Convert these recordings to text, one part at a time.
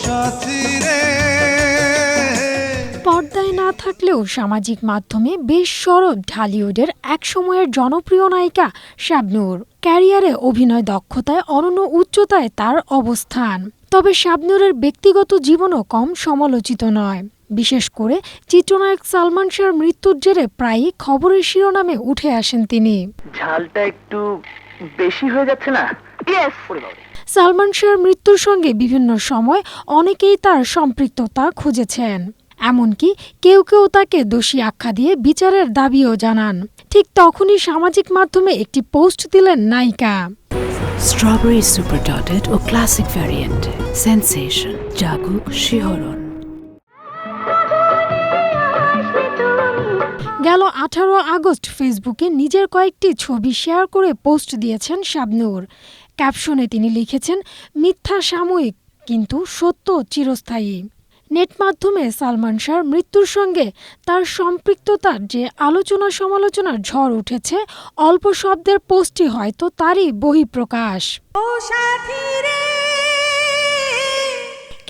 সাথী রে। পর্দায় না থাকলেও সামাজিক মাধ্যমে বেশ সরব ঢালিউডের একসময়ের জনপ্রিয় নায়িকা শাবনূর। ক্যারিয়ারে অভিনয় দক্ষতায় অনন্য উচ্চতায় তার অবস্থান। তবে শাবনূরের ব্যক্তিগত জীবনও কম সমালোচিত নয়। বিশেষ করে চিত্রনায়ক সালমান শাহর মৃত্যুর জেরে প্রায়ই খবরের শিরোনামে উঠে আসেন তিনি। ঝালটা একটু বেশি হয়ে যাচ্ছে না? সালমান শাহর মৃত্যুর সঙ্গে বিভিন্ন সময় অনেকেই তার সম্পৃক্ততা খুঁজেছেন। এমনকি কেউ কেউ তাকে দোষী আখ্যা দিয়ে বিচারের দাবিও জানান। ঠিক তখনই সামাজিক মাধ্যমে একটি পোস্ট দিলেন নায়িকা। স্ট্রবেরি সুপার ডটেড ও ক্লাসিক ভ্যারিয়েন্টে সেন্সেশন জাগুক শিহরণ। গেল 18 আগস্ট ফেসবুকে নিজের কয়েকটি ছবি শেয়ার করে পোস্ট দিয়েছেন শাবনূর। ক্যাপশনে তিনি লিখেছেন, মিথ্যা সাময়িক কিন্তু সত্য চিরস্থায়ী। নেট মাধ্যমে সালমান শাহর মৃত্যুর সঙ্গে তার সম্পৃক্ততার যে আলোচনা সমালোচনার ঝড় উঠেছে, অল্প শব্দের পোস্টটি হয়তো তারই বহিঃপ্রকাশ।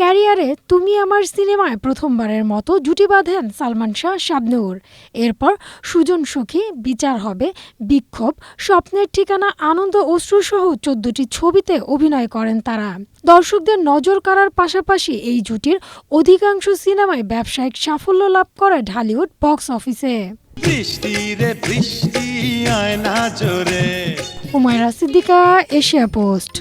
ক্যারিয়ারে তুমি আমার সিনেমায় প্রথমবারের মতো জুটি বাঁধেন সালমান শাহ শাবনূর। এরপর সুজন সখী, বিচার হবে, বিক্ষোভ, স্বপ্নের ঠিকানা, আনন্দ অশ্রুসহ 14টি ছবিতে অভিনয় করেন তারা। দর্শকদের নজর কাড়ার পাশাপাশি এই জুটির অধিকাংশ সিনেমায় ব্যবসায়িক সাফল্য লাভ করে ঢালিউড বক্স অফিসে। বৃষ্টি রে বৃষ্টি আয় না জোরে। Humaira Siddika, Asia post.